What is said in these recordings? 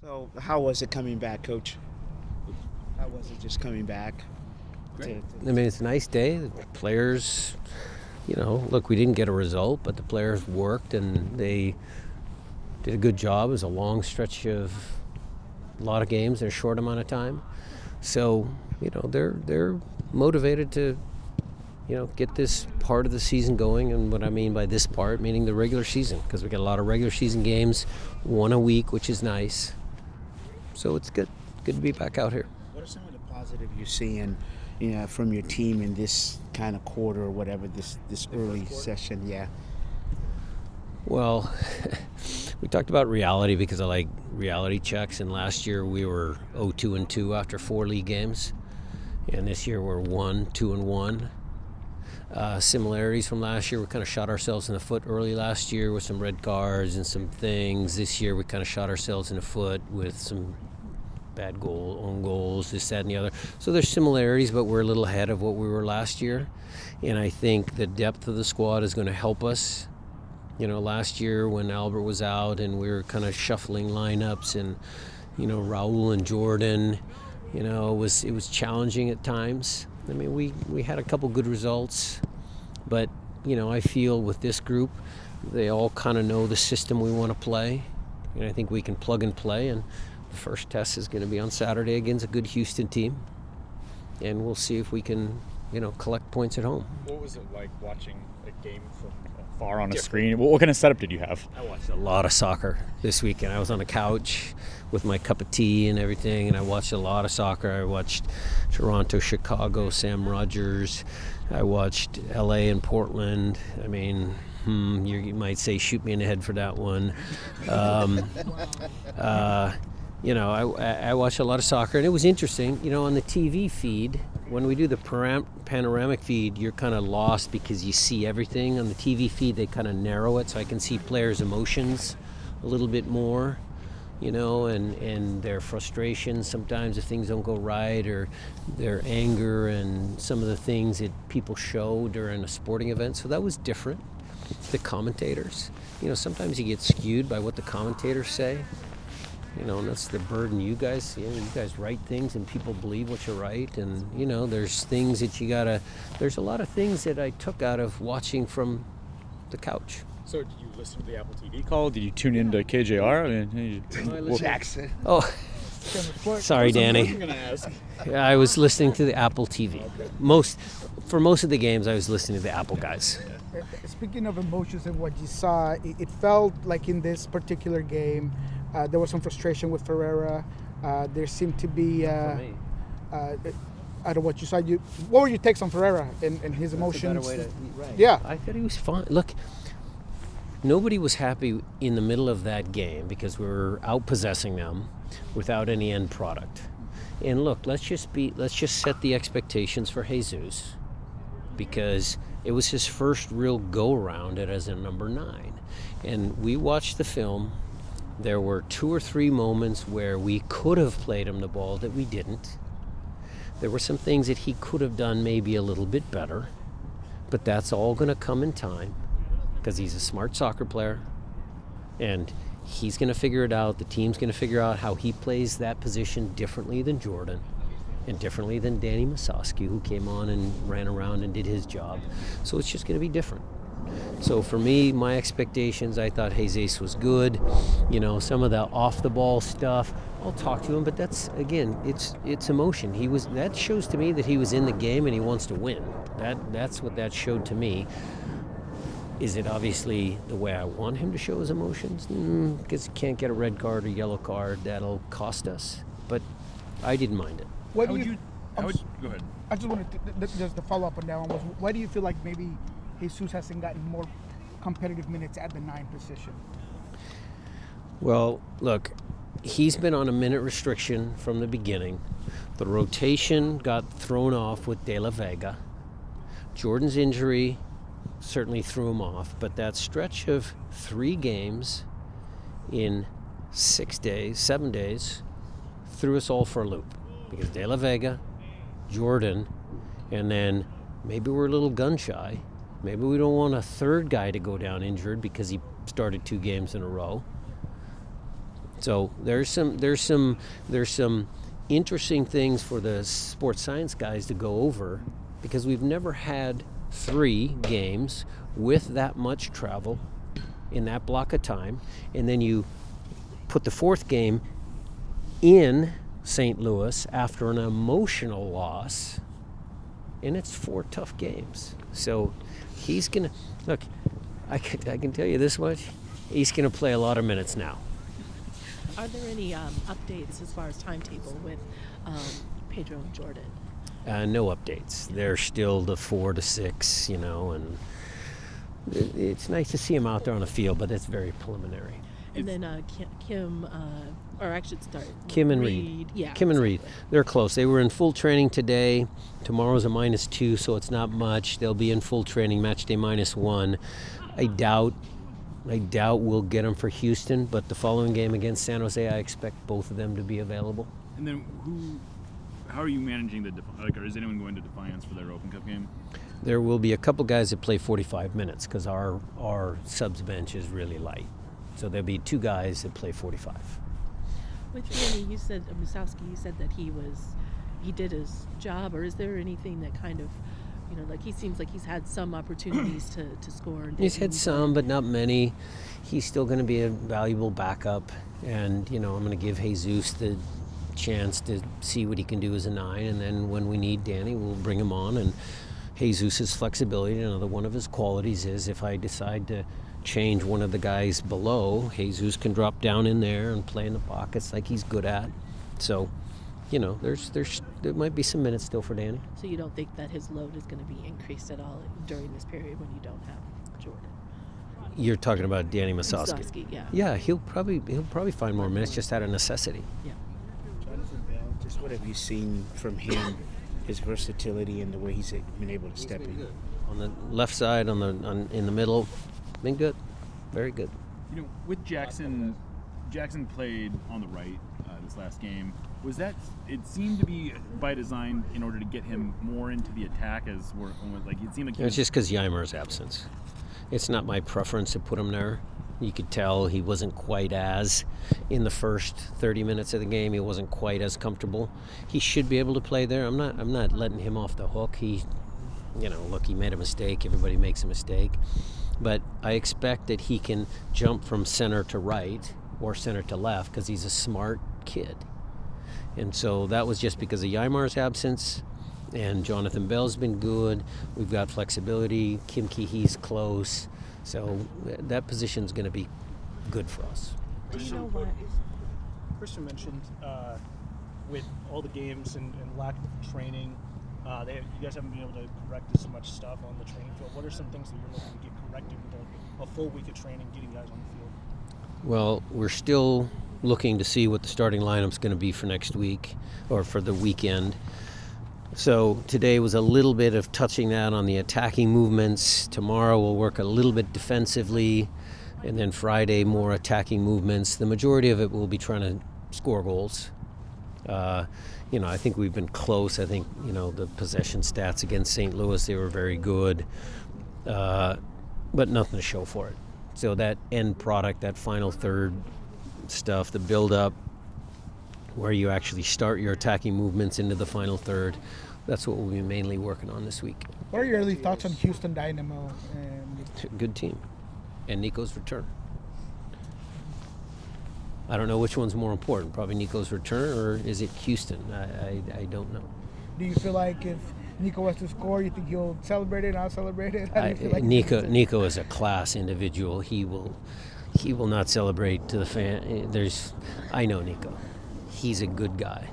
So, how was it coming back, Coach? How was it just coming back? Great. I mean, it's a nice day. The players, look, we didn't get a result, but the players worked and they did a good job. It was a long stretch of a lot of games in a short amount of time. So, they're motivated to, get this part of the season going. And what I mean by this part, meaning the regular season, because we got a lot of regular season games, one a week, which is nice. So it's good to be back out here. What are some of the positives you're seeing, from your team in this kind of quarter or whatever, this early session? Yeah. Well, we talked about reality because I like reality checks. And last year we were 0-2-2 after 4 league games. And this year we're 1-2-1. Similarities from last year, we kind of shot ourselves in the foot early last year with some red cards and some things. This year we kind of shot ourselves in the foot with some bad own goals, this, that, and the other. So there's similarities, but we're a little ahead of what we were last year. And I think the depth of the squad is going to help us. Last year when Albert was out and we were kind of shuffling lineups and, Raul and Jordan, it was challenging at times. I mean, we had a couple good results, but, I feel with this group, they all kind of know the system we want to play, and I think we can plug and play, and the first test is going to be on Saturday against a good Houston team, and we'll see if we can, collect points at home. What was it like watching a game from afar on a screen? What kind of setup did you have? I watched a lot of soccer this weekend. I was on the couch with my cup of tea and everything, and I watched a lot of soccer. I watched Toronto, Chicago, Sam Rogers. I watched LA and Portland. I mean, you might say shoot me in the head for that one. I watched a lot of soccer, and it was interesting. On the TV feed, when we do the panoramic feed, you're kind of lost because you see everything. On the TV feed, they kind of narrow it, so I can see players' emotions a little bit more, and their frustration sometimes if things don't go right, or their anger and some of the things that people show during a sporting event. So that was different. The commentators, sometimes you get skewed by what the commentators say. And that's the burden you guys, you guys write things and people believe what you write. And, there's things that there's a lot of things that I took out of watching from the couch. So did you listen to the Apple TV call? Did you tune into KJR? Jackson. Oh, sorry, Danny. I'm going to ask. Yeah, I was listening to the Apple TV. For most of the games, I was listening to the Apple guys. Speaking of emotions and what you saw, it felt like in this particular game, there was some frustration with Ferrera. There seemed to be, out of what you saw, what were your takes on Ferrera and his emotions? Right. Yeah. I thought he was fine. Look, nobody was happy in the middle of that game because we were out-possessing them without any end product. And look, let's just set the expectations for Jesus, because it was his first real go-around as a number 9. And we watched the film. There were 2 or 3 moments where we could have played him the ball that we didn't. There were some things that he could have done maybe a little bit better, but that's all going to come in time because he's a smart soccer player, and he's going to figure it out. The team's going to figure out how he plays that position differently than Jordan and differently than Danny Musovski, who came on and ran around and did his job. So it's just going to be different. So for me, my expectations, I thought Jesus was good. Some of the off-the-ball stuff, I'll talk to him, but that's, again, it's emotion. That shows to me that he was in the game and he wants to win. That's what that showed to me. Is it obviously the way I want him to show his emotions? Because you can't get a red card or yellow card. That'll cost us. But I didn't mind it. Go ahead. I just wanted to follow up on that one. Why do you feel like maybe Jesus hasn't gotten more competitive minutes at the 9 position? Well, look, he's been on a minute restriction from the beginning. The rotation got thrown off with De La Vega. Jordan's injury certainly threw him off, but that stretch of 3 games in 7 days, threw us all for a loop. Because De La Vega, Jordan, and then maybe we're a little gun shy. Maybe we don't want a third guy to go down injured because he started 2 games in a row. So there's some interesting things for the sports science guys to go over, because we've never had 3 games with that much travel in that block of time, and then you put the 4th game in St. Louis after an emotional loss, and it's 4 tough games. So he's gonna look. I can tell you this much: he's gonna play a lot of minutes now. Are there any updates as far as timetable with Pedro and Jordan? No updates. They're still the 4 to 6, and it's nice to see him out there on the field, but it's very preliminary. And then Kim, or I should start. Kim and Reed. Yeah. Kim and Reed. They're close. They were in full training today. Tomorrow's a -2, so it's not much. They'll be in full training, match day -1. I doubt we'll get them for Houston, but the following game against San Jose, I expect both of them to be available. And then how are you managing or is anyone going to Defiance for their Open Cup game? There will be a couple guys that play 45 minutes because our subs bench is really light. So there'll be 2 guys that play 45. With Danny, you said, Musowski, you said that he did his job, or is there anything that kind of, like he seems like he's had some opportunities to score? He's had some, but not many. He's still going to be a valuable backup, and, I'm going to give Jesus the chance to see what he can do as a 9, and then when we need Danny, we'll bring him on. And Jesus' flexibility, another one of his qualities is if I decide to change one of the guys below, Jesus can drop down in there and play in the pockets like he's good at. So, there might be some minutes still for Danny. So you don't think that his load is going to be increased at all during this period when you don't have Jordan? You're talking about Danny Musowski. Musowski, yeah. Yeah, he'll probably find more minutes just out of necessity. Yeah. Jonathan Bell, just what have you seen from him, his versatility and the way he's been able to step in? On the left side, in the middle, been good, very good. With Jackson played on the right this last game. Was that? It seemed to be by design in order to get him more into the attack, it seemed like It's just because Ymar's absence. It's not my preference to put him there. You could tell he wasn't quite as, in the first 30 minutes of the game, he wasn't quite as comfortable. He should be able to play there. I'm not letting him off the hook. He made a mistake. Everybody makes a mistake. But I expect that he can jump from center to right or center to left because he's a smart kid. And so that was just because of Ymar's absence. And Jonathan Bell's been good. We've got flexibility. Kim Kehee's close. So that position's going to be good for us. Do you know what? Christian mentioned with all the games and lack of training, you guys haven't been able to correct as much stuff on the training field. What are some things that you're looking to get corrected with a full week of training, getting guys on the field? Well, we're still looking to see what the starting lineup's going to be for next week or for the weekend. So today was a little bit of touching that on the attacking movements. Tomorrow we'll work a little bit defensively, and then Friday more attacking movements. The majority of it will be trying to score goals. I think we've been close. I think, the possession stats against St. Louis, they were very good, but nothing to show for it. So that end product, that final third stuff, the build-up, where you actually start your attacking movements into the final third, that's what we'll be mainly working on this week. What are your early thoughts on Houston Dynamo? Good team. And Nico's return. I don't know which one's more important, probably Nico's return, or is it Houston? I don't know. Do you feel like if Nico was to score, you think he'll celebrate it, not celebrate it? How do you feel like Nico is a class individual. He will not celebrate to the fan. I know Nico. He's a good guy.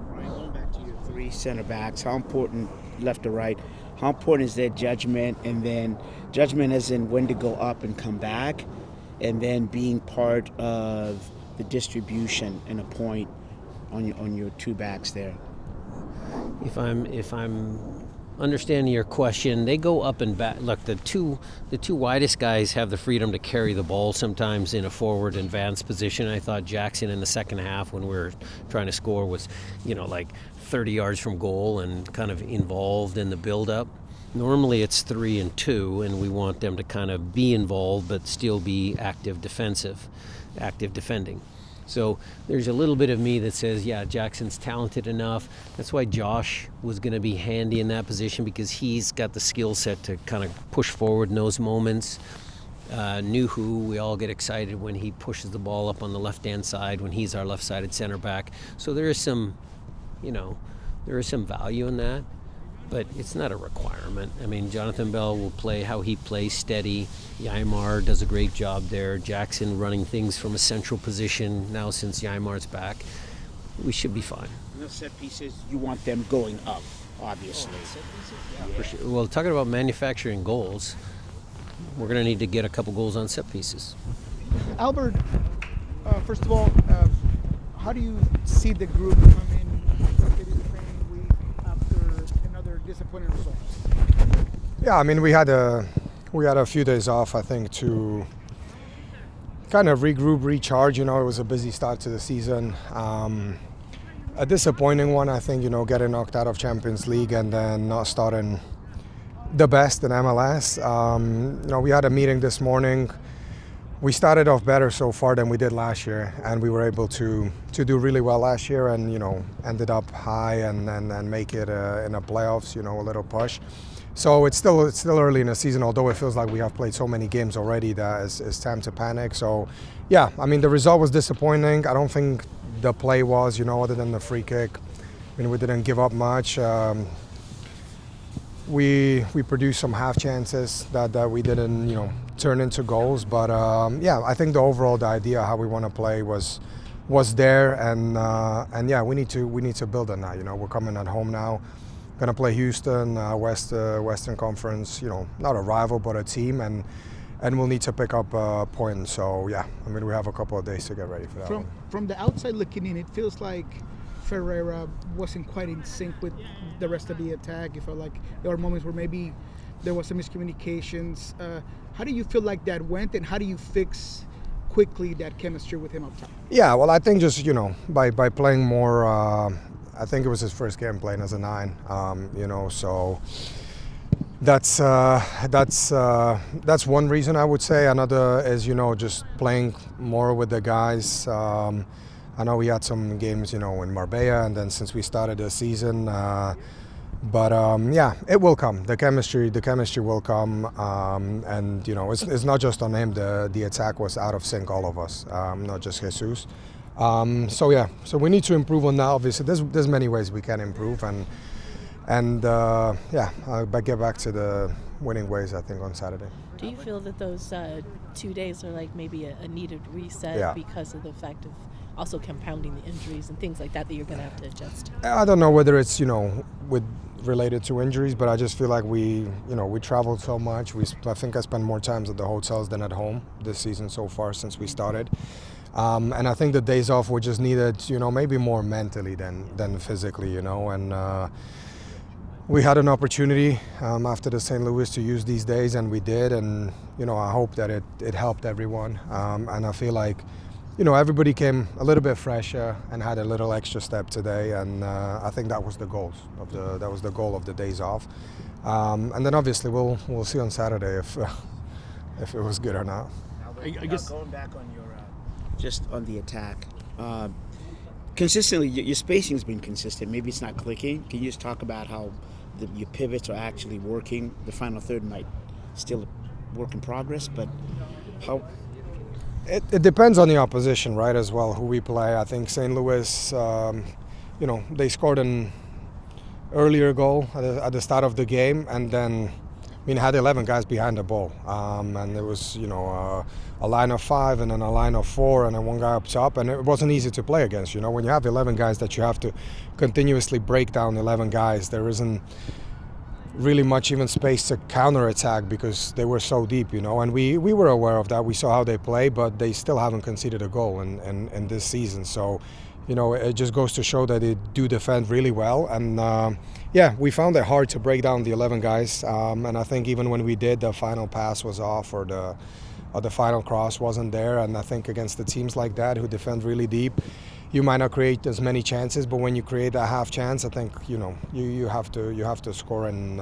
Right, going back to your 3 center backs, how important, left to right, how important is their judgment, and then judgment as in when to go up and come back, and then being part of the distribution and a point on your 2 backs there? If I'm understanding your question, they go up and back. Look, the two widest guys have the freedom to carry the ball sometimes in a forward advanced position. I thought Jackson in the second half, when we were trying to score, was 30 yards from goal and kind of involved in the build-up. Normally it's 3 and 2, and we want them to kind of be involved but still be active defending. So there's a little bit of me that says, yeah, Jackson's talented enough. That's why Josh was going to be handy in that position, because he's got the skill set to kind of push forward in those moments. Nuhu, we all get excited when he pushes the ball up on the left-hand side, when he's our left-sided center back. So there is some, there is some value in that, but it's not a requirement. I mean, Jonathan Bell will play how he plays, steady. Yaimar does a great job there. Jackson running things from a central position now since Yaimar's back. We should be fine. And the set pieces, you want them going up, obviously. For sure. Well, talking about manufacturing goals, we're going to need to get a couple goals on set pieces. Albert, first of all, how do you see the group come in the training week after another disappointing result? Yeah, I mean, we had a few days off, I think, to kind of regroup, recharge. It was a busy start to the season. A disappointing one, I think, getting knocked out of Champions League and then not starting the best in MLS. We had a meeting this morning. We started off better so far than we did last year, and we were able to do really well last year, and ended up high and make it in the playoffs. A little push. So it's still early in the season, although it feels like we have played so many games already that it's time to panic. So yeah, I mean, the result was disappointing. I don't think the play was, other than the free kick. I mean, we didn't give up much. We produced some half chances that we didn't turn into goals, but I think the idea how we want to play was there, and yeah, we need to build on that. We're coming at home now, gonna play Houston, Western Conference, not a rival but a team, and we'll need to pick up points. So yeah, I mean, we have a couple of days to get ready for that one. From the outside looking in, it feels like Ferrera wasn't quite in sync with the rest of the attack. It felt like there were moments where maybe there was some miscommunications. How do you feel like that went, and how do you fix quickly that chemistry with him up top? Yeah, well, I think just by playing more. I think it was his first game playing as a 9. So that's one reason I would say. Another is just playing more with the guys. I know we had some games, in Marbella, and then since we started the season, but it will come. The chemistry will come, and it's not just on him. The attack was out of sync, all of us, not just Jesus. So we need to improve on that. Obviously, there's many ways we can improve, but get back to the winning ways, I think, on Saturday. Do you feel that those 2 days are like maybe a needed reset because of the fact of also compounding the injuries and things like that you're going to have to adjust? I don't know whether it's related to injuries, but I just feel like we traveled so much. I think I spent more times at the hotels than at home this season so far since we started. And I think the days off were just needed, maybe more mentally than physically, and we had an opportunity after the St. Louis to use these days, and we did, and I hope that it helped everyone, and I feel like everybody came a little bit fresher and had a little extra step today, and I think that was the goal of the days off, and then obviously we'll see on Saturday if it was good or not. I guess going back on your just on the attack, consistently your spacing has been consistent. Maybe it's not clicking. Can you just talk about how your pivots are actually working? The final third might still a work in progress, but how? It depends on the opposition, right, as well, who we play. I think St. Louis, they scored an earlier goal at the start of the game, and then, had 11 guys behind the ball. And it was, a line of 5 and then a line of 4 and then one guy up top, and it wasn't easy to play against. When you have 11 guys that you have to continuously break down 11 guys, there isn't really much even space to counter-attack because they were so deep, and we were aware of that. We saw how they play, but they still haven't conceded a goal in this season. So, it just goes to show that they do defend really well. And we found it hard to break down the 11 guys. And I think even when we did, the final pass was off or the final cross wasn't there. And I think against the teams like that who defend really deep, you might not create as many chances, but when you create a half chance, I think you have to score and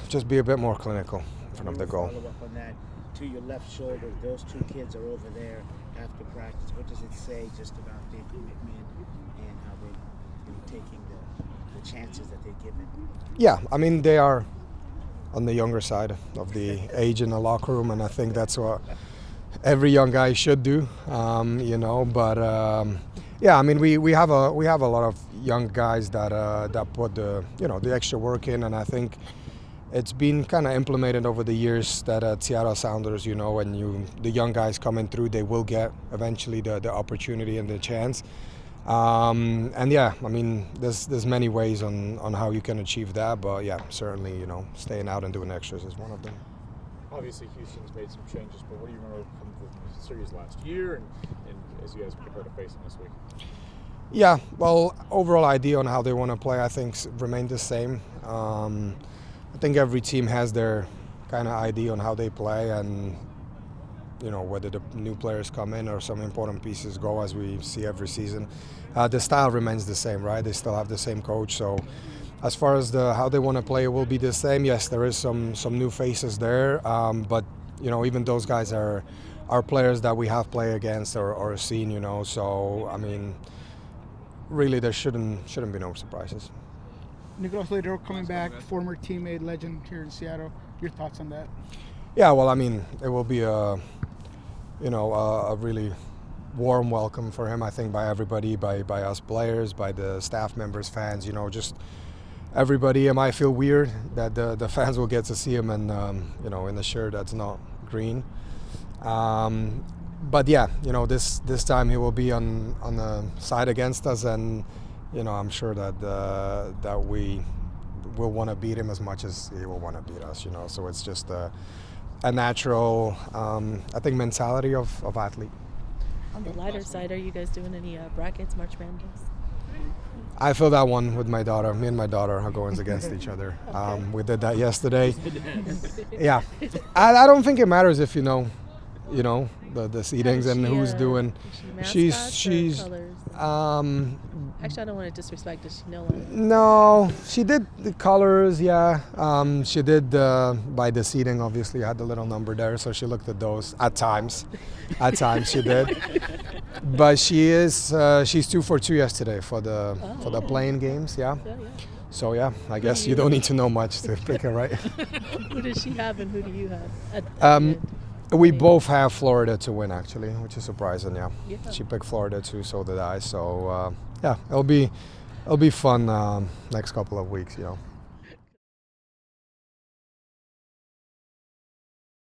just be a bit more clinical in front of the goal. Follow up on that. To your left shoulder, those 2 kids are over there. after practice? What does it say just about their commitment and how they're taking the chances that they're given? Yeah, I mean, they are on the younger side of the age in the locker room, and I think that's what every young guy should do, But yeah, I mean, we have a lot of young guys that put the extra work in, and I think it's been kind of implemented over the years that at Seattle Sounders, when the young guys coming through, they will get eventually the opportunity and the chance. And yeah, I mean, there's many ways on how you can achieve that, but yeah, certainly, staying out and doing extras is one of them. Obviously, Houston's made some changes, but what do you remember from the series last year and as you guys prepare to face them this week? Yeah, well, overall idea on how they want to play, I think, remained the same. I think every team has their kind of idea on how they play, and whether the new players come in or some important pieces go, as we see every season. The style remains the same, right? They still have the same coach, so as far as how they want to play, it will be the same. Yes, there is some new faces there, but even those guys are players that we have played against or seen. So I mean, really, there shouldn't be no surprises. Nicolas Lodeiro coming back, former teammate, legend here in Seattle. Your thoughts on that? Yeah, well, I mean, it will be a really warm welcome for him, I think, by everybody, by us players, by the staff members, fans, just everybody. It might feel weird that the fans will get to see him in a shirt that's not green. But yeah, this time he will be on the side against us, and I'm sure that we will want to beat him as much as he will want to beat us. So it's just a natural, I think, mentality of athlete. On the lighter side, are you guys doing any brackets, March Madness? I feel that one with my daughter. Me and my daughter are going against each other. We did that yesterday. Yeah, I don't think it matters if the seedings and who's doing. She's Actually, I don't want to disrespect. Does she know it? No, she did the colors. Yeah, she did by the seeding. Obviously, had the little number there, so she looked at those at times. At times she did, but she's 2 for 2 yesterday for the playing games. Yeah. So yeah, I guess you don't need to know much to pick her, right? Who does she have and who do you have? At the end? We both have Florida to win, actually, which is surprising. Yeah, she picked Florida too, so did I. So yeah, it'll be fun next couple of weeks.